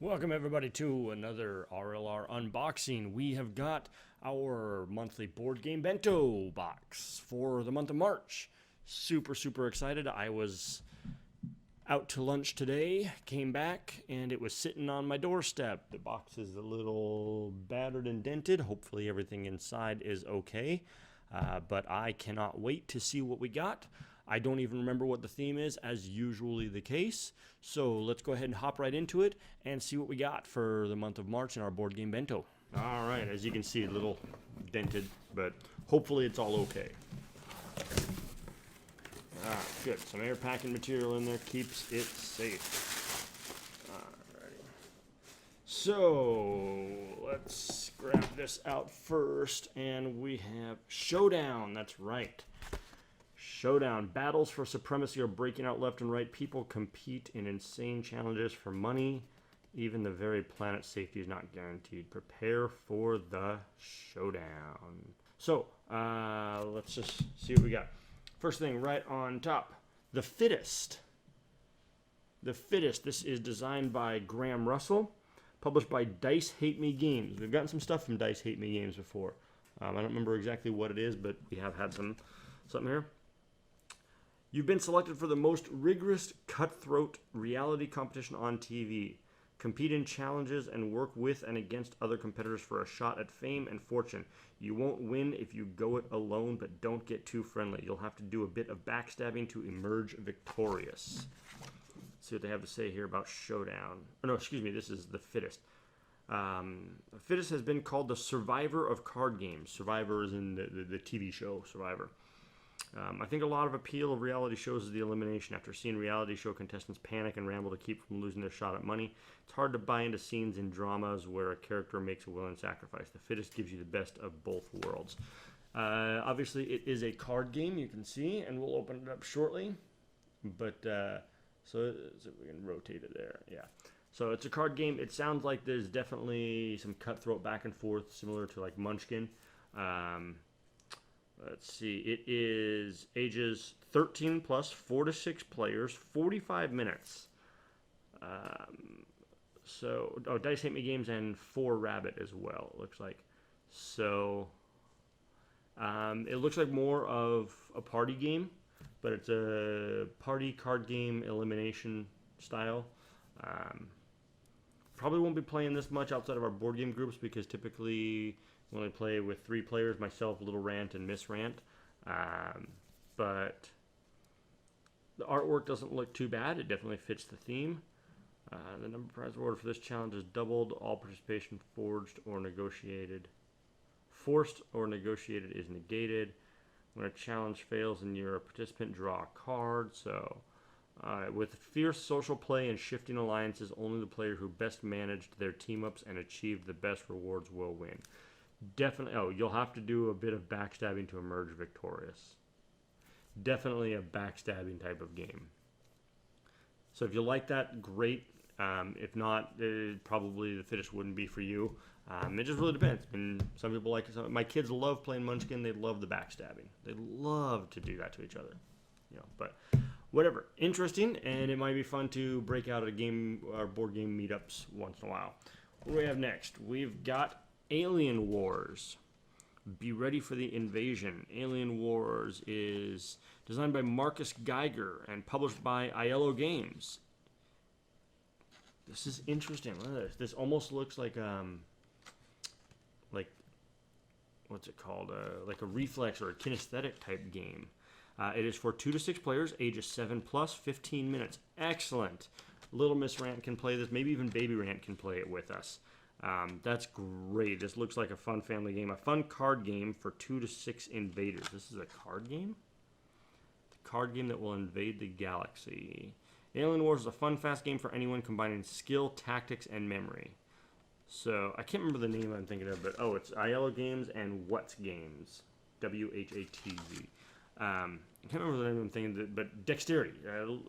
Welcome everybody to another RLR unboxing. We have got our monthly board game Bento box for the month of March. Super excited. I was out to lunch today, came back, and it was sitting on my doorstep. The box is a little battered and dented. Hopefully everything inside is okay. But I cannot wait to see what we got. I don't even remember what the theme is, as usually the case. So let's go ahead and hop right into it and see what we got for the month of March in our board game Bento. All right, as you can see, a little dented, but hopefully it's all okay. Good. Some air packing material in there keeps it safe. Alrighty. So let's grab this out first, and we have Showdown. That's right. Showdown. Battles for supremacy are breaking out left and right. People compete in insane challenges for money. Even the very planet's safety is not guaranteed. Prepare for the showdown. So, let's just see what we got. First thing right on top. The Fittest. The Fittest. This is designed by Graham Russell. Published by Dice Hate Me Games. We've gotten some stuff from Dice Hate Me Games before. I don't remember exactly what it is, but we have had something here. You've been selected for the most rigorous, cutthroat reality competition on TV. Compete in challenges and work with and against other competitors for a shot at fame and fortune. You won't win if you go it alone, but don't get too friendly. You'll have to do a bit of backstabbing to emerge victorious. Let's see what they have to say here about Showdown. Oh, no, excuse me, this is The Fittest. The Fittest has been called the survivor of card games. Survivor is in the TV show Survivor. I think a lot of appeal of reality shows is the elimination. After seeing reality show contestants panic and ramble to keep from losing their shot at money, it's hard to buy into scenes in dramas where a character makes a willing sacrifice. The Fittest gives you the best of both worlds. Obviously, it is a card game, you can see, and we'll open it up shortly. But, so we can rotate it there, yeah. So it's a card game. It sounds like there's definitely some cutthroat back and forth, similar to like Munchkin. Let's see, it is ages 13 plus, 4 to 6 players, 45 minutes. Dice Hate Me Games and 4Rabbit as well, it looks like. So, it looks like more of a party game, but it's a party card game elimination style. Probably won't be playing this much outside of our board game groups because typically we only play with 3 players, myself, Little Rant, and Miss Rant. But the artwork doesn't look too bad. It definitely fits the theme. The number of prize reward for this challenge is doubled. All participation forced or negotiated is negated. When a challenge fails and you're a participant, draw a card. So, with fierce social play and shifting alliances, only the player who best managed their team-ups and achieved the best rewards will win. Definitely, you'll have to do a bit of backstabbing to emerge victorious. Definitely a backstabbing type of game. So if you like that, great. If not, probably The Fittest wouldn't be for you. It just really depends. I mean, some people like it. My kids love playing Munchkin. They love the backstabbing. They love to do that to each other. But whatever. Interesting, and it might be fun to break out at a game or board game meetups once in a while. What do we have next? We've got Alien Wars. Be ready for the invasion. Alien Wars is designed by Marcus Geiger and published by Aiello Games. This is interesting. Look at this. This almost looks like what's it called? Like a reflex or a kinesthetic type game. It is for 2 to 6 players, ages 7 plus, 15 minutes. Excellent. Little Miss Rant can play this. Maybe even Baby Rant can play it with us. That's great. This looks like a fun family game. A fun card game for 2 to 6 invaders. This is a card game? The card game that will invade the galaxy. Alien Wars is a fun, fast game for anyone combining skill, tactics, and memory. So, I can't remember the name I'm thinking of, but it's Aiello Games and What's Games. W-H-A-T-Z. I can't remember the name I'm thinking of, but Dexterity.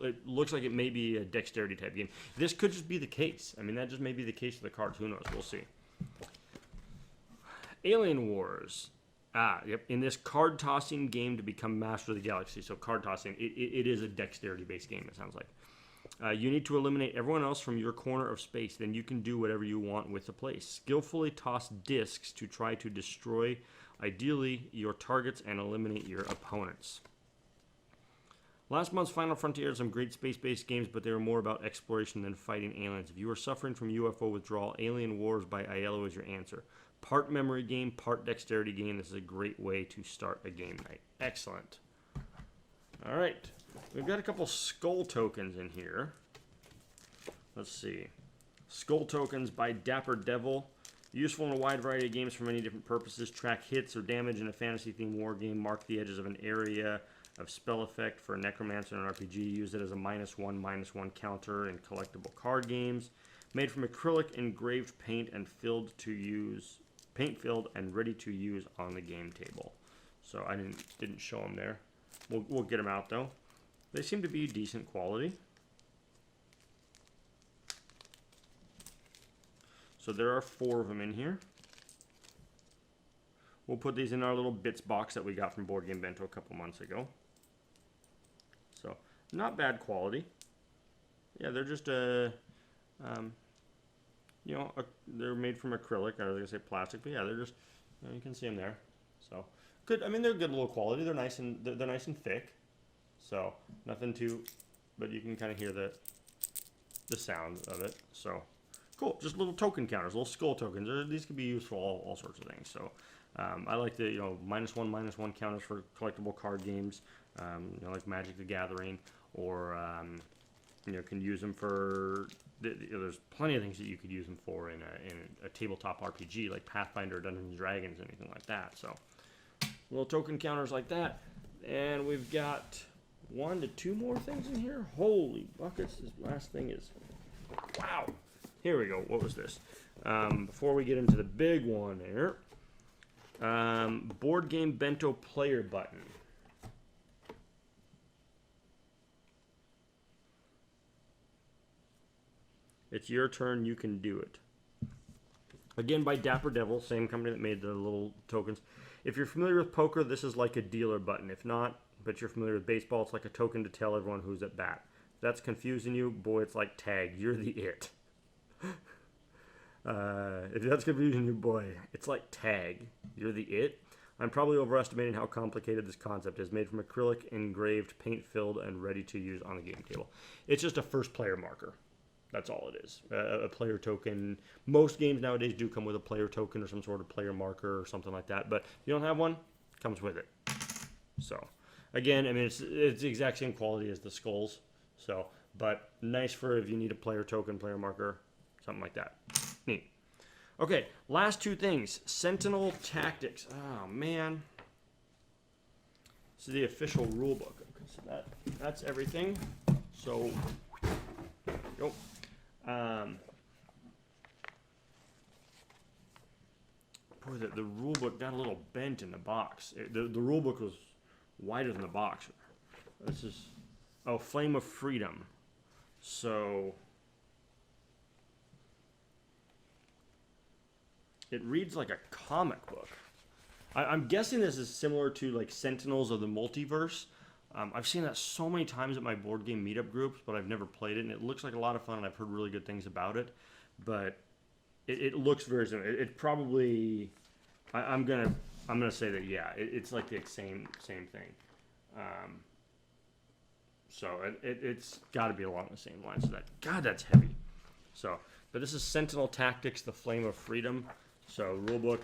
It looks like it may be a Dexterity type game. This could just be the case. I mean, that just may be the case for the cards. Who knows? We'll see. Alien Wars. Yep. In this card tossing game to become master of the galaxy. So card tossing, it is a Dexterity based game, it sounds like. You need to eliminate everyone else from your corner of space. Then you can do whatever you want with the place. Skillfully toss discs to try to destroy, ideally, your targets and eliminate your opponents. Last month's Final Frontier had some great space-based games, but they were more about exploration than fighting aliens. If you are suffering from UFO withdrawal, Alien Wars by Aiello is your answer. Part memory game, part dexterity game. This is a great way to start a game night. Excellent. All right. We've got a couple skull tokens in here. Let's see. Skull tokens by Dapper Devil. Useful in a wide variety of games for many different purposes. Track hits or damage in a fantasy-themed war game. Mark the edges of an area of spell effect for a necromancer in an RPG. Use it as a -1/-1 counter in collectible card games. Made from acrylic, engraved paint, and filled and ready to use on the game table. So I didn't show them there. We'll get them out though. They seem to be decent quality. So there are 4 of them in here. We'll put these in our little bits box that we got from Board Game Bento a couple months ago. So, not bad quality. Yeah, they're just they're made from acrylic. I was gonna say plastic, but yeah, they're just, you can see them there. So good. I mean, they're good little quality. They're nice and thick. So nothing too, but you can kind of hear the sound of it. So cool. Just little token counters, little skull tokens. These could be used for all sorts of things. So I like the -1/-1 counters for collectible card games, like Magic the Gathering, or can use them for. There's plenty of things that you could use them for in a tabletop RPG like Pathfinder, Dungeons and Dragons, anything like that. So little token counters like that, and we've got 1 to 2 more things in here. Holy buckets! This last thing is wow. Here we go. What was this? Before we get into the big one here, Board Game Bento player button. It's your turn. You can do it. Again, by Dapper Devil, same company that made the little tokens. If you're familiar with poker, this is like a dealer button. If not, but you're familiar with baseball, it's like a token to tell everyone who's at bat. If that's confusing you, boy, it's like tag. You're the it. If that's confusing you, boy, it's like tag. You're the it. I'm probably overestimating how complicated this concept is. Made from acrylic, engraved, paint-filled, and ready to use on the game table. It's just a first player marker. That's all it is. A player token. Most games nowadays do come with a player token or some sort of player marker or something like that. But if you don't have one, it comes with it. So, again, I mean, it's the exact same quality as the skulls. So, but nice for if you need a player token, player marker, something like that. Neat. Okay, last 2 things. Sentinel Tactics. Oh, man. This is the official rulebook. Okay, so that's everything. So, there we go. Boy, the rule book got a little bent in the box. The rule book was wider than the box. This is Flame of Freedom. So it reads like a comic book. I'm guessing this is similar to like Sentinels of the Multiverse. I've seen that so many times at my board game meetup groups, but I've never played it, and it looks like a lot of fun, and I've heard really good things about it. But it looks very similar. It probably, I'm gonna say that it's like the same thing. So it's got to be along the same lines. So that's heavy. So, but this is Sentinel Tactics: The Flame of Freedom. So rulebook.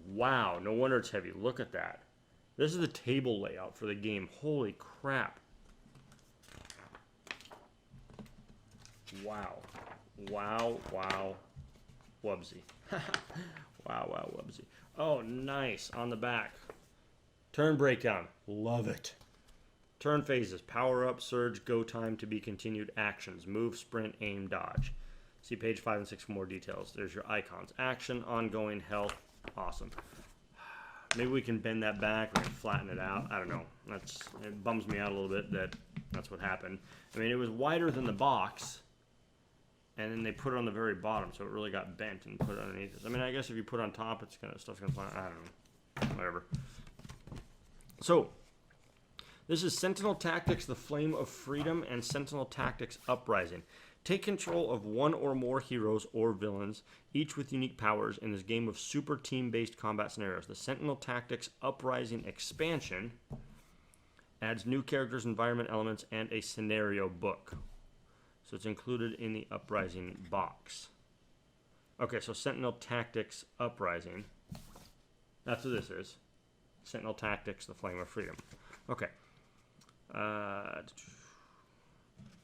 Wow, no wonder it's heavy. Look at that. This is the table layout for the game. Holy crap. Wow. Wow, wow. Wubsy. Wow, wubsy. Oh, nice. On the back. Turn breakdown. Love it. Turn phases. Power up, surge, go time to be continued. Actions. Move, sprint, aim, dodge. See page 5 and 6 for more details. There's your icons. Action, ongoing, health. Awesome. Maybe we can bend that back or flatten it out. I don't know. It bums me out a little bit that that's what happened. I mean, it was wider than the box, and then they put it on the very bottom, so it really got bent and put it underneath this. I mean, I guess if you put it on top, stuff's gonna fly. I don't know. Whatever. So This is Sentinel Tactics, the Flame of Freedom, and Sentinel Tactics Uprising. Take control of one or more heroes or villains, each with unique powers, in this game of super team-based combat scenarios. The Sentinel Tactics Uprising expansion adds new characters, environment elements, and a scenario book. So it's included in the Uprising box. Okay, so Sentinel Tactics Uprising. That's what this is. Sentinel Tactics, the Flame of Freedom. Okay.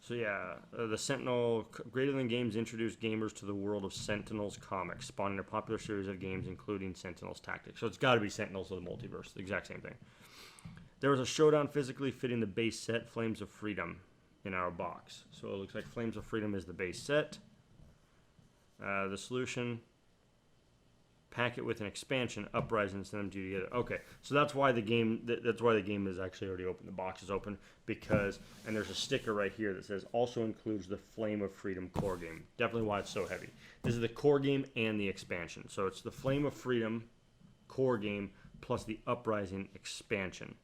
So yeah, the Sentinel Greater Than Games introduced gamers to the world of Sentinels comics, spawning a popular series of games including Sentinels Tactics. So it's got to be Sentinels of the Multiverse, the exact same thing. There was a Showdown physically fitting the base set, Flames of Freedom, in our box. So it looks like Flames of Freedom is the base set. The solution, pack it with an expansion, Uprising, and send them two together. Okay, so that's why the game. That's why the game is actually already open. The box is open because, and there's a sticker right here that says also includes the Flame of Freedom core game. Definitely why it's so heavy. This is the core game and the expansion. So it's the Flame of Freedom core game plus the Uprising expansion.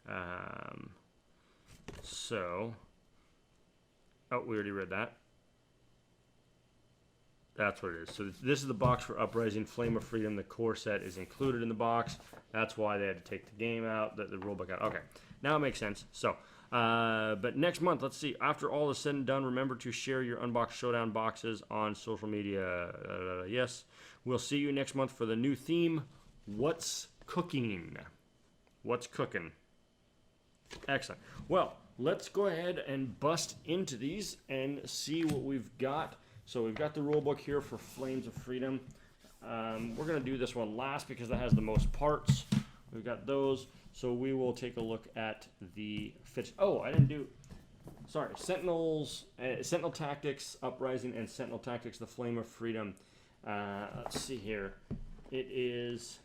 Oh, we already read that. That's what it is. So this is the box for Uprising, Flame of Freedom. The core set is included in the box. That's why they had to take the game out, the rulebook out. Okay, now it makes sense. So, but next month, let's see. After all is said and done, remember to share your Unboxed Showdown boxes on social media. Yes, we'll see you next month for the new theme, What's Cooking? What's cooking? Excellent. Well, let's go ahead and bust into these and see what we've got. So we've got the rulebook here for Flames of Freedom. We're going to do this one last because that has the most parts. We've got those. So we will take a look at the fit. Oh, I didn't do... Sorry. Sentinel Tactics Uprising and Sentinel Tactics the Flame of Freedom. Let's see here. It is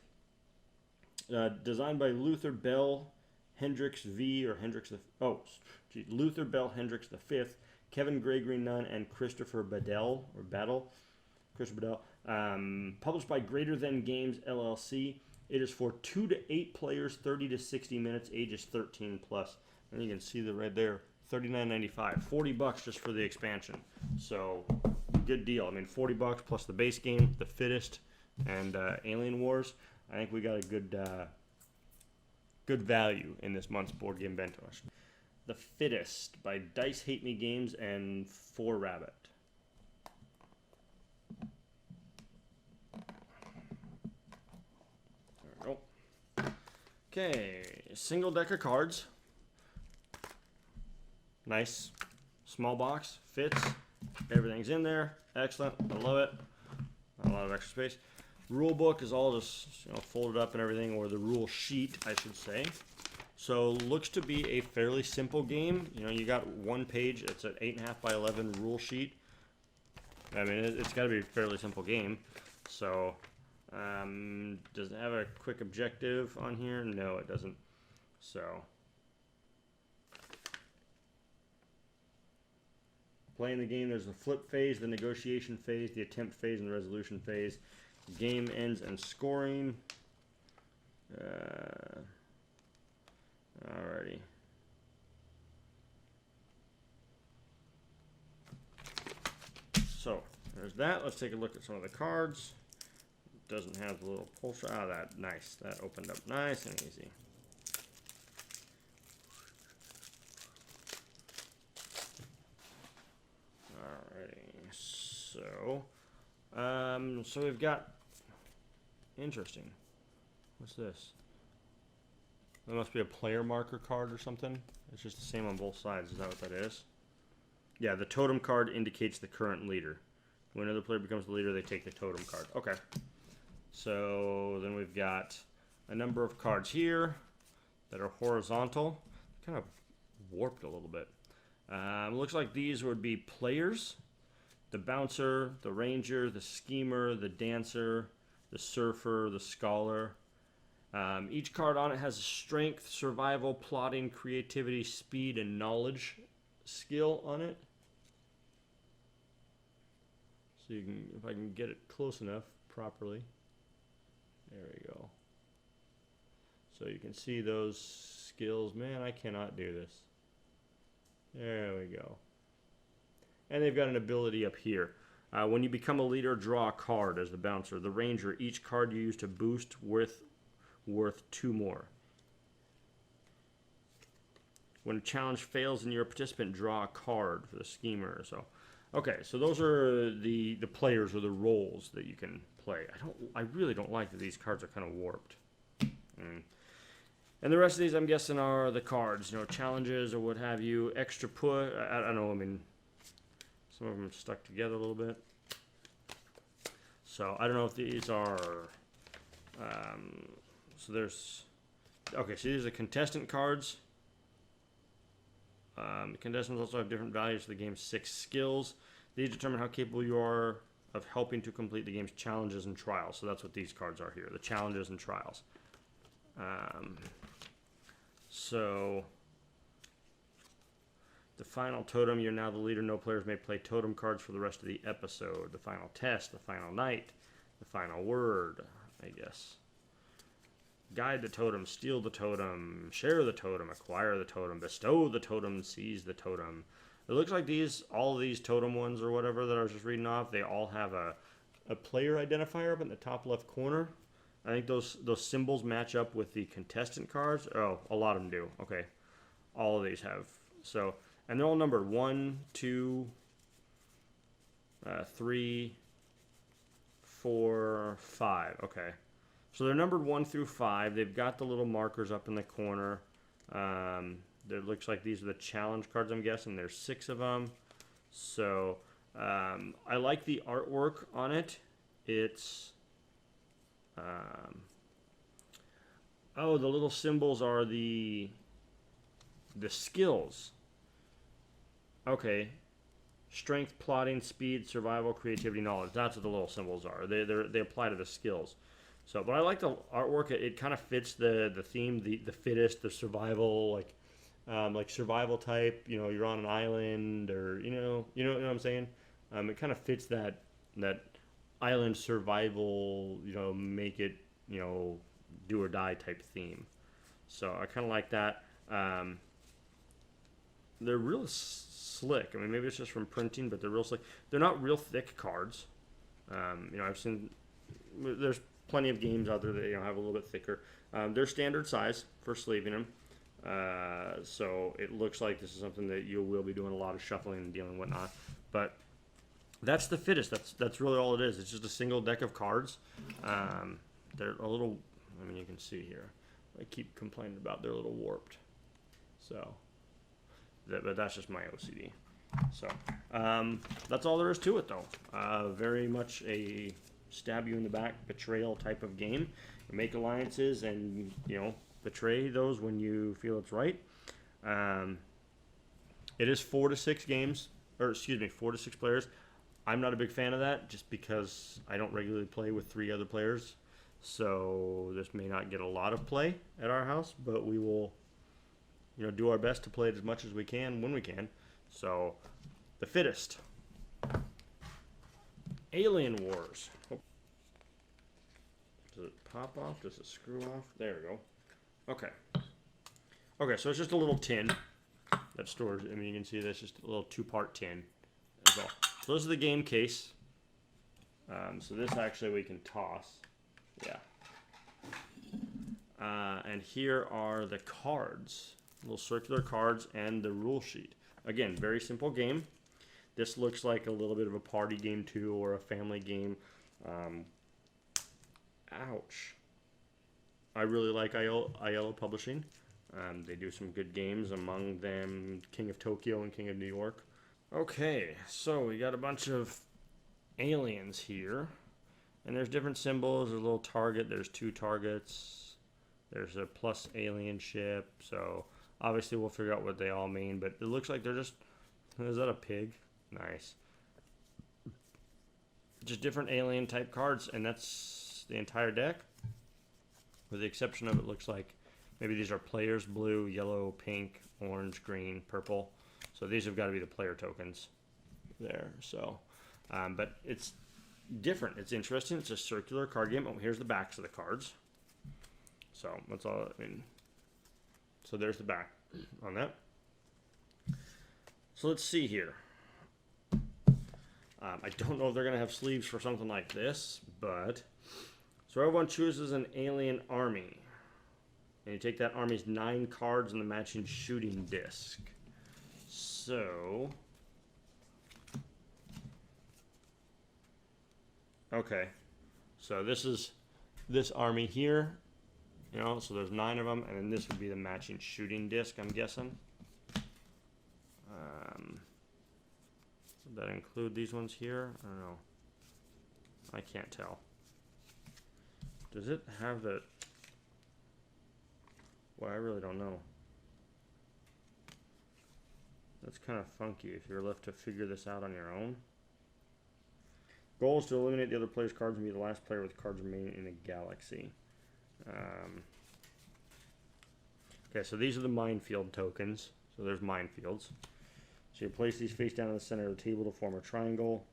designed by Luther Bell Hendricks V, or Hendricks Luther Bell Hendricks the Fifth, Kevin Gregory Nunn, and Christopher Badell, Christopher Badell. Published by Greater Than Games LLC. It is for 2 to 8 players, 30 to 60 minutes, ages 13 plus. And you can see the right there, $39.95, $40 just for the expansion. So good deal. I mean, $40 plus the base game, The Fittest, and Alien Wars. I think we got a good value in this month's board game bento. The Fittest by Dice Hate Me Games and 4Rabbit. There we go. Okay, single deck of cards. Nice. Small box. Fits. Everything's in there. Excellent. I love it. Not a lot of extra space. Rule book is all just folded up and everything, or the rule sheet, I should say. So looks to be a fairly simple game. You got one page. It's an 8.5 by 11 rule sheet. I mean, it's got to be a fairly simple game. So does it have a quick objective on here? No, it doesn't. So playing the game, there's the flip phase, the negotiation phase, the attempt phase, and the resolution phase. Game ends and scoring. Alrighty. So there's that. Let's take a look at some of the cards. It doesn't have the little pull shot. Ah, that nice. That opened up nice and easy. Alrighty. So we've got. Interesting. What's this? That must be a player marker card or something. It's just the same on both sides. Is that what that is? Yeah, the totem card indicates the current leader. When another player becomes the leader, they take the totem card. Okay. So then we've got a number of cards here that are horizontal. Kind of warped a little bit. Looks like these would be players. The bouncer, the ranger, the schemer, the dancer, the surfer, the scholar. Each card on it has a strength, survival, plotting, creativity, speed, and knowledge skill on it. So you can, if I can get it close enough properly. There we go. So you can see those skills. Man, I cannot do this. There we go. And they've got an ability up here. When you become a leader, draw a card as the bouncer. The ranger, each card you use to boost worth 2 more. When a challenge fails and you're a participant, draw a card for the schemer. So, okay, so those are the players or the roles that you can play. I really don't like that these cards are kind of warped. And the rest of these, I'm guessing, are the cards, challenges or what have you. Extra put. I don't know. I mean, some of them are stuck together a little bit. So I don't know if these are. So there's. Okay, so these are contestant cards. The contestants also have different values for the game's 6 skills. These determine how capable you are of helping to complete the game's challenges and trials. So that's what these cards are here, the challenges and trials. So the final totem, you're now the leader. No players may play totem cards for the rest of the episode. The final test, the final night, the final word, I guess. Guide the totem, steal the totem, share the totem, acquire the totem, bestow the totem, seize the totem. It looks like all of these totem ones or whatever that I was just reading off, they all have a player identifier up in the top left corner. I think those symbols match up with the contestant cards. Oh, a lot of them do. Okay. All of these have. So, and they're all numbered 1, 2, 3, 4, 5. Okay. So they're numbered 1 through 5. They've got the little markers up in the corner. It looks like these are the challenge cards, I'm guessing. There's 6 of them. So I like the artwork on it. It's... oh, the little symbols are the skills. Okay. Strength, plotting, speed, survival, creativity, knowledge. That's what the little symbols are. They apply to the skills. So, but I like the artwork. It kind of fits the theme, the fittest, the survival, like survival type. You're on an island, or you know what I'm saying. It kind of fits that island survival. Make it do or die type theme. So I kind of like that. They're real slick. I mean, maybe it's just from printing, but they're real slick. They're not real thick cards. I've seen there's plenty of games out there that have a little bit thicker. They're standard size for sleeving them. So it looks like this is something that you will be doing a lot of shuffling and dealing and whatnot. But that's the fittest. That's really all it is. It's just a single deck of cards. They're a little. I mean, you can see here. I keep complaining about they're a little warped. So, but that's just my OCD. So that's all there is to it, though. Very much a stab you in the back betrayal type of game. You make alliances and betray those when you feel it's right. It is 4 to 6 games, or excuse me, 4 to 6 players. I'm not a big fan of that just because I don't regularly play with 3 other players. So this may not get a lot of play at our house, but we will do our best to play it as much as we can when we can. So the fittest. Alien Wars. Oh. Does it pop off? Does it screw off? There we go. Okay. Okay, so it's just a little tin that stores. I mean, you can see that's just a little 2-part tin. So this is the game case. So this actually we can toss. Yeah. And here are the cards. Little circular cards and the rule sheet. Again, very simple game. This looks like a little bit of a party game too, or a family game. Ouch. I really like Aiello Publishing. They do some good games, among them King of Tokyo and King of New York. Okay, so we got a bunch of aliens here. And there's different symbols. There's a little target. There's 2 targets. There's a plus alien ship. So obviously we'll figure out what they all mean. But it looks like they're just... Is that a pig? Nice. Just different alien type cards. And that's the entire deck. With the exception of, it looks like maybe these are players: blue, yellow, pink, orange, green, purple. So these have got to be the player tokens there. So, but it's different. It's interesting. It's a circular card game. Oh, here's the backs of the cards. So that's all. I mean, So there's the back on that. So let's see here. I don't know if they're going to have sleeves for something like this, but... So everyone chooses an alien army. And you take that army's 9 cards and the matching shooting disc. So... Okay. So this is this army here. You know, so there's 9 of them, and then this would be the matching shooting disc, I'm guessing. Would that include these ones here? I don't know. I can't tell. Does it have the... Well, I really don't know. That's kind of funky if you're left to figure this out on your own. Goal is to eliminate the other player's cards and be the last player with cards remaining in a galaxy. Okay, so these are the minefield tokens. So there's minefields. So you place these face down in the center of the table to form a triangle.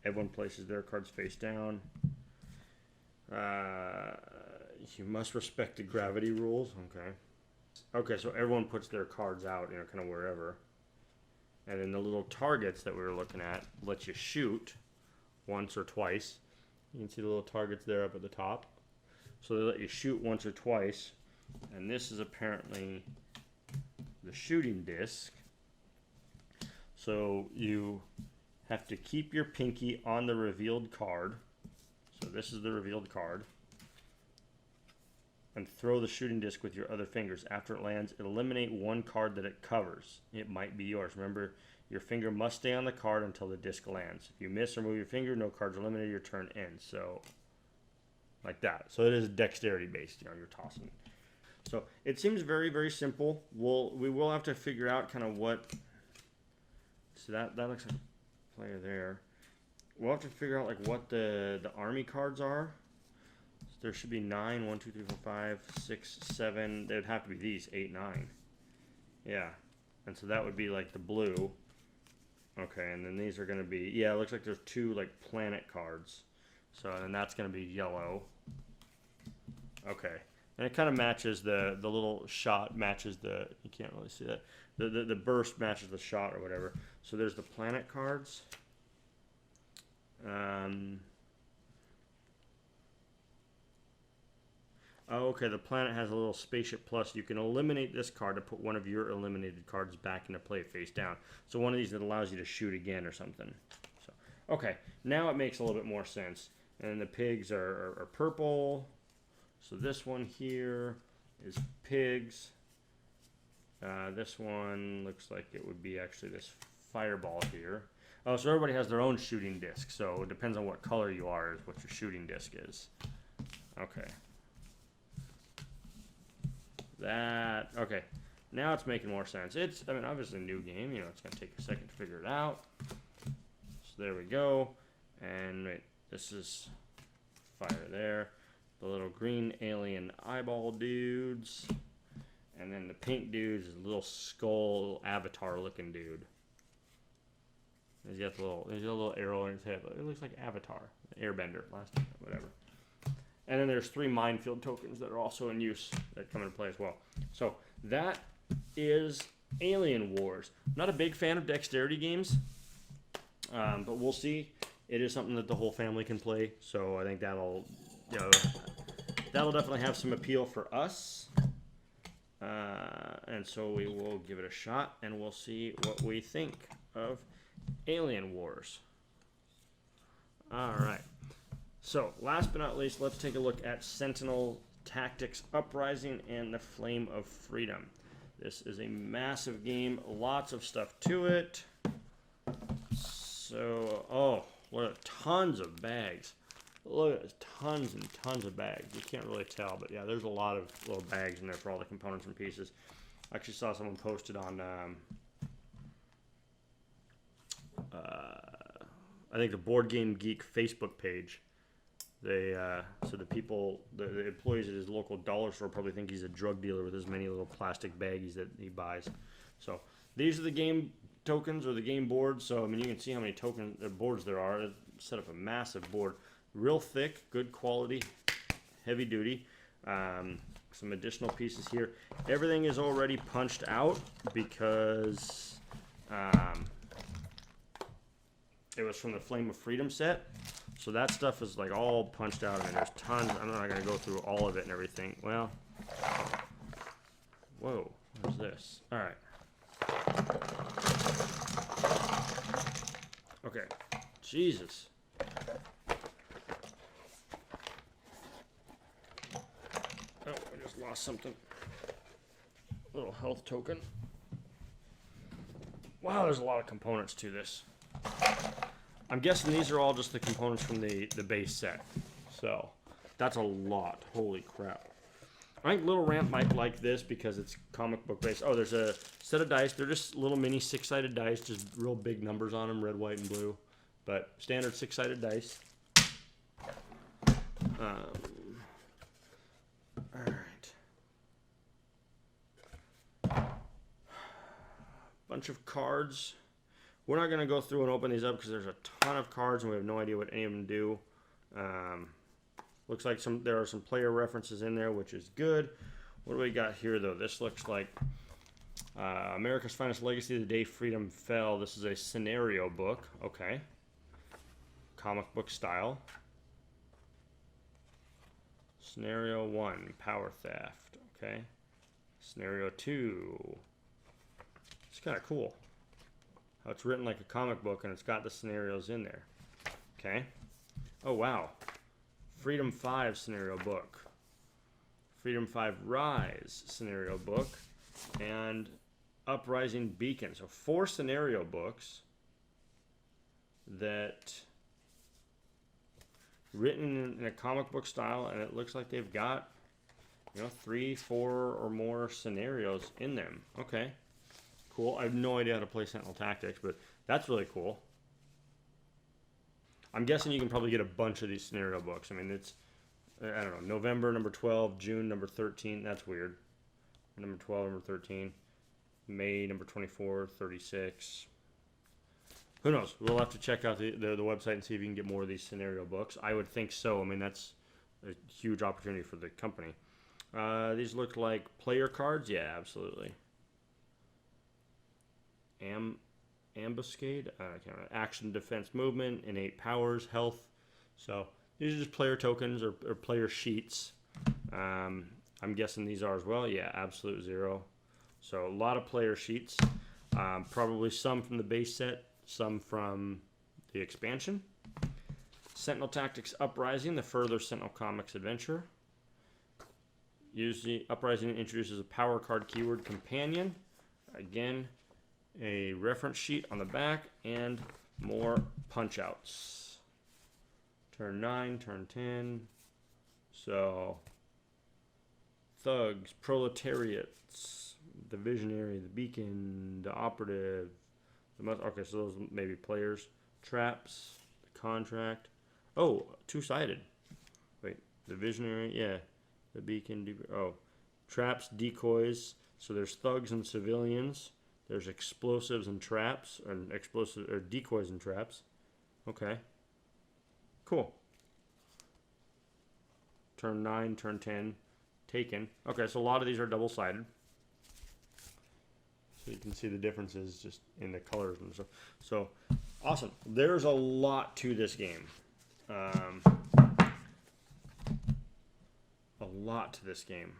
Everyone places their cards face down. You must respect the gravity rules. Okay. Okay, so everyone puts their cards out, you know, kind of wherever. And then the little targets that we were looking at let you shoot once or twice. You can see the little targets there up at the top. So they let you shoot once or twice. And this is apparently the shooting disc. So you have to keep your pinky on the revealed card. So this is the revealed card. And throw the shooting disc with your other fingers. After it lands, eliminate 1 card that it covers. It might be yours. Remember, your finger must stay on the card until the disc lands. If you miss or move your finger, no cards are eliminated, your turn ends. So, like that. So it is dexterity based, you know, you're tossing. So it seems very, very simple. We will have to figure out kind of what... So that looks like a player there. We'll have to figure out like what the army cards are. So there should be 9, 1, 2, 3, 4, 5, 6, 7. They would have to be these 8, 9. Yeah, and so that would be like the blue. Okay, and then these are going to be, yeah, it looks like there's 2 like planet cards. So and that's going to be yellow. Okay, and it kind of matches the little shot matches the, you can't really see that. The burst matches the shot or whatever. So there's the planet cards. Oh, okay, the planet has a little spaceship plus. You can eliminate this card to put one of your eliminated cards back into play face down. So one of these that allows you to shoot again or something. So, okay, now it makes a little bit more sense. And the pigs are purple. So this one here is pigs. This one looks like it would be actually this fireball here. Oh, so everybody has their own shooting disc. So it depends on what color you are is what your shooting disc is. Okay. Okay. Now it's making more sense. It's, I mean, obviously a new game. You know, it's going to take a second to figure it out. So there we go. And wait, this is fire there. The little green alien eyeball dudes. And then the pink dude is a little skull avatar looking dude. He's got a little arrow in his head. It looks like Avatar, Airbender, whatever. And then there's 3 minefield tokens that are also in use that come into play as well. So that is Alien Wars. I'm not a big fan of dexterity games, but we'll see. It is something that the whole family can play, so I think that'll definitely have some appeal for us. And so we will give it a shot, and we'll see what we think of Alien Wars. All right. So, last but not least, let's take a look at Sentinel Tactics Uprising and the Flame of Freedom. This is a massive game, lots of stuff to it. So, oh, look at tons of bags. Look at this, tons and tons of bags. You can't really tell, but yeah, there's a lot of little bags in there for all the components and pieces. I actually saw someone posted on, I think the Board Game Geek Facebook page. They so the people, the employees at his local dollar store probably think he's a drug dealer with as many little plastic baggies that he buys. So these are the game tokens or the game boards. So I mean, you can see how many boards there are. It's set up a massive board, real thick, good quality, heavy duty. some additional pieces here. Everything is already punched out because it was from the Flame of Freedom set. So that stuff is like all punched out. I mean, there's tons. I'm not going to go through all of it and everything. Well, whoa, what is this? All right. Okay, Jesus. Oh, I just lost something. A little health token. Wow, there's a lot of components to this. I'm guessing these are all just the components from the base set. So, that's a lot. Holy crap. I think Little Ramp might like this because it's comic book based. Oh, there's a set of dice. They're just little mini 6-sided dice, just real big numbers on them, red, white, and blue. But standard 6-sided dice. Alright. Bunch of cards. We're not going to go through and open these up because there's a ton of cards and we have no idea what any of them do. Looks like there are some player references in there, which is good. What do we got here, though? This looks like America's Finest Legacy, The Day Freedom Fell. This is a scenario book. Okay. Comic book style. Scenario 1, Power Theft. Okay. Scenario 2. It's kind of cool. How it's written like a comic book and it's got the scenarios in there. Okay. Oh, wow. Freedom 5 scenario book. Freedom 5 Rise scenario book. And Uprising Beacon. So 4 scenario books that written in a comic book style, and it looks like they've got, 3, 4 or more scenarios in them. Okay. Cool. I have no idea how to play Sentinel Tactics, but that's really cool. I'm guessing you can probably get a bunch of these scenario books. I mean, it's, I don't know, November number 12, June number 13. That's weird. Number 12, number 13. May number 24, 36. Who knows? We'll have to check out the website and see if you can get more of these scenario books. I would think so. I mean, that's a huge opportunity for the company. These look like player cards. Yeah, absolutely. Ambuscade, I can't remember. Action, defense, movement, innate powers, health. So these are just player tokens or player sheets. I'm guessing these are as well. Yeah, absolute 0. So a lot of player sheets. Probably some from the base set, some from the expansion. Sentinel Tactics Uprising, the further Sentinel Comics adventure. Usually Uprising introduces a power card keyword companion. Again, a reference sheet on the back, and more punch-outs. Turn 9, turn 10. So, thugs, proletariats, the visionary, the beacon, the operative. Okay, so those may be players. Traps, the contract. Oh, 2-sided. Wait, the visionary, yeah. The beacon, traps, decoys. So there's thugs and civilians. There's explosives and traps, or decoys and traps. Okay. Cool. Turn 9, turn 10, taken. Okay, so a lot of these are double-sided. So you can see the differences just in the colors and stuff. So, awesome. There's a lot to this game. A lot to this game.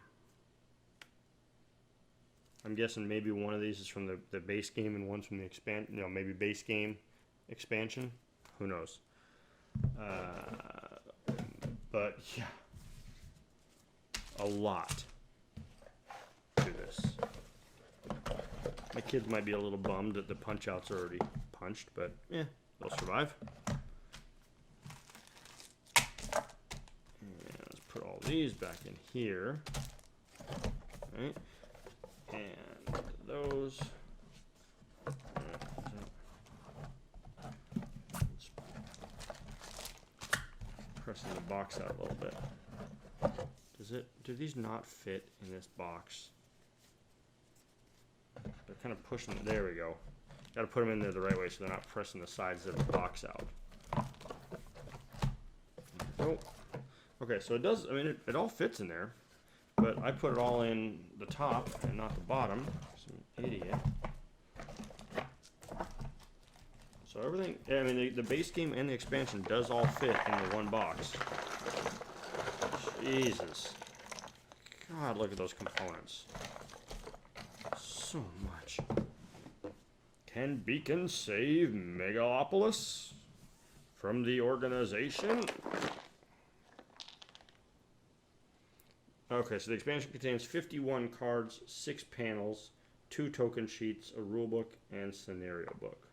I'm guessing maybe one of these is from the base game and one's from the maybe base game expansion. Who knows? But yeah, a lot to this. My kids might be a little bummed that the punch outs are already punched, but yeah, they'll survive. And let's put all these back in here. All right. And those. Pressing the box out a little bit. Do these not fit in this box? They're kind of pushing. There we go. Got to put them in there the right way so they're not pressing the sides of the box out. Oh. Okay, so it does. I mean, it all fits in there. but I put it all in the top and not the bottom. Some idiot. So everything, I mean, the base game and the expansion does all fit in the one box. Jesus. God, look at those components. So much. Can Beacon save Megalopolis from the organization? Okay, so the expansion contains 51 cards, 6 panels, 2 token sheets, a rulebook, and scenario book.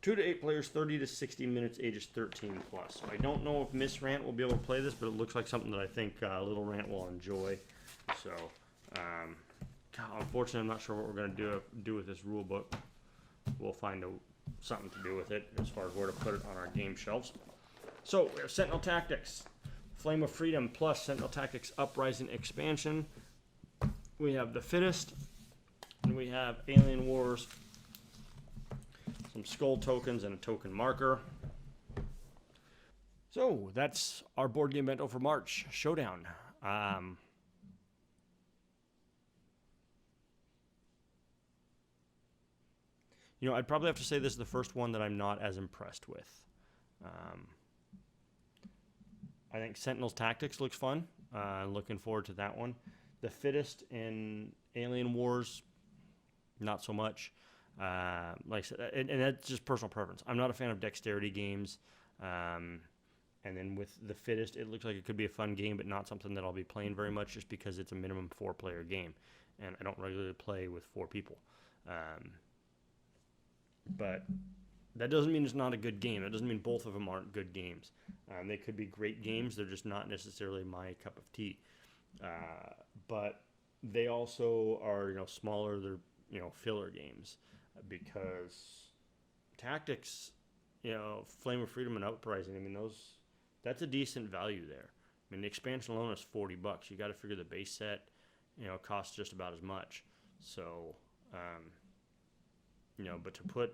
2 to 8 players, 30 to 60 minutes, ages 13 plus. So I don't know if Miss Rant will be able to play this, but it looks like something that I think Little Rant will enjoy. So, God, unfortunately, I'm not sure what we're going to do with this rule book. We'll find something to do with it as far as where to put it on our game shelves. So, we have Sentinel Tactics, Flame of Freedom plus Sentinel Tactics Uprising Expansion. We have The Fittest, and we have Alien Wars, some skull tokens, and a token marker. So that's our board game bento for March, Showdown. You know, I'd probably have to say this is the first one that I'm not as impressed with. I think Sentinel's Tactics looks fun. Looking forward to that one. The Fittest in Alien Wars, not so much. Like I said, and that's just personal preference. I'm not a fan of dexterity games. And then with The Fittest, it looks like it could be a fun game, but not something that I'll be playing very much just because it's a minimum 4-player game. And I don't regularly play with 4 people. But that doesn't mean it's not a good game. That doesn't mean both of them aren't good games. They could be great games. They're just not necessarily my cup of tea. But they also are, smaller. They're, filler games. Because Tactics, Flame of Freedom and Uprising, I mean, that's a decent value there. I mean, the expansion alone is $40. You got to figure the base set, costs just about as much. So, but to put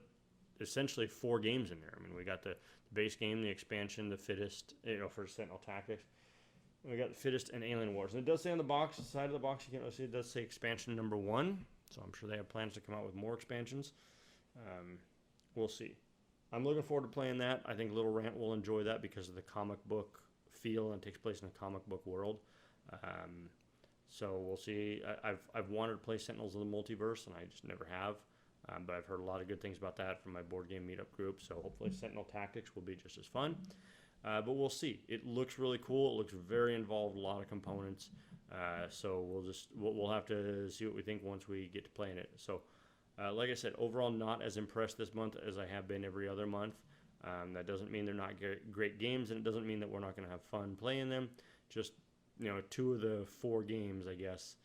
essentially 4 games in there. I mean, we got the base game, the expansion, the Fittest, for Sentinel Tactics. We got the Fittest and Alien Wars. And it does say on the box, the side of the box, you can't see, it does say expansion number 1. So I'm sure they have plans to come out with more expansions. We'll see. I'm looking forward to playing that. I think Little Rant will enjoy that because of the comic book feel and takes place in a comic book world. So we'll see. I've wanted to play Sentinels of the Multiverse, and I just never have. But I've heard a lot of good things about that from my board game meetup group. So hopefully Sentinel Tactics will be just as fun. But we'll see. It looks really cool. It looks very involved, a lot of components. So we'll have to see what we think once we get to playing it. So like I said, overall not as impressed this month as I have been every other month. That doesn't mean they're not great games, and it doesn't mean that we're not going to have fun playing them. Just 2 of the 4 games, I guess,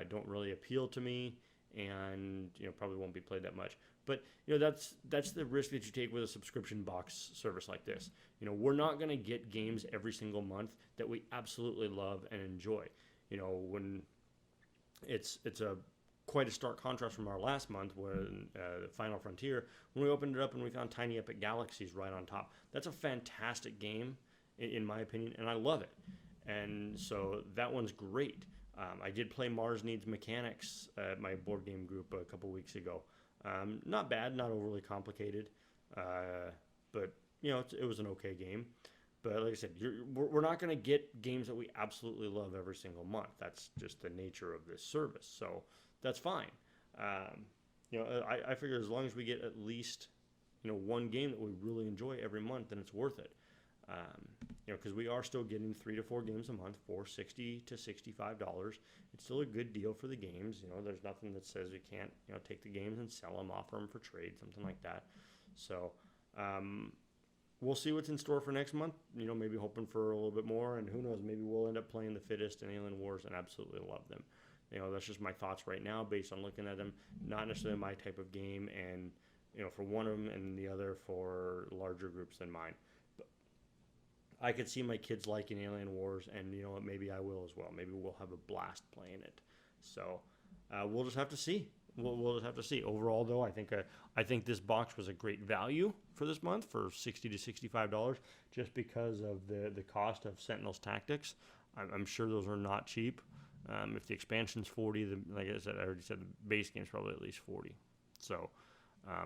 don't really appeal to me, and probably won't be played that much. But that's the risk that you take with a subscription box service like this. We're not going to get games every single month that we absolutely love and enjoy. When it's quite a stark contrast from our last month when the Final Frontier, when we opened it up and we found Tiny Epic Galaxies right on top. That's a fantastic game in my opinion, and I love it. And so that one's great. I did play Mars Needs Mechanics at my board game group a couple weeks ago. Not bad, not overly complicated, but it was an okay game. But like I said, we're not going to get games that we absolutely love every single month. That's just the nature of this service. So that's fine. I figure as long as we get at least one game that we really enjoy every month, then it's worth it. Because we are still getting 3 to 4 games a month for $60 to $65. It's still a good deal for the games. There's nothing that says we can't, take the games and sell them, offer them for trade, something like that. So, we'll see what's in store for next month. Maybe hoping for a little bit more, and who knows, maybe we'll end up playing the Fittest and Alien Wars and absolutely love them. That's just my thoughts right now based on looking at them. Not necessarily my type of game, and for one of them and the other for larger groups than mine. I could see my kids liking Alien Wars, and maybe I will as well. Maybe we'll have a blast playing it. So we'll just have to see. We'll just have to see. Overall, though, I think this box was a great value for this month for $60 to $65, just because of the cost of Sentinel's Tactics. I'm sure those are not cheap. If the expansion's 40, like I said, I already said the base game's probably at least 40. So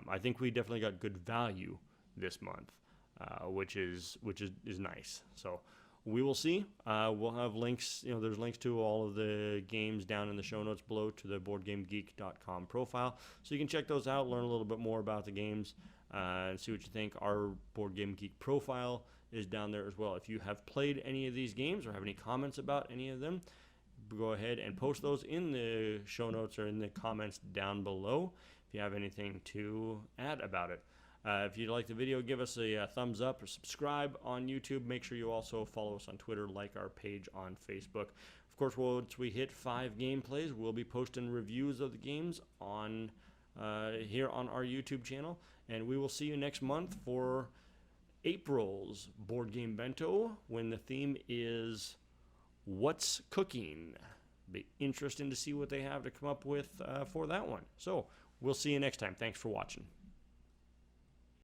I think we definitely got good value this month, which is nice. So we will see. We'll have links. There's links to all of the games down in the show notes below to the BoardGameGeek.com profile, so you can check those out, learn a little bit more about the games, and see what you think. Our Board Game Geek profile is down there as well. If you have played any of these games or have any comments about any of them, go ahead and post those in the show notes or in the comments down below if you have anything to add about it. If you like the video, give us a thumbs up or subscribe on YouTube. Make sure you also follow us on Twitter, like our page on Facebook. Of course, once we hit 5 gameplays, we'll be posting reviews of the games on here on our YouTube channel. And we will see you next month for April's Board Game Bento, when the theme is What's Cooking. Be interesting to see what they have to come up with for that one. So we'll see you next time. Thanks for watching.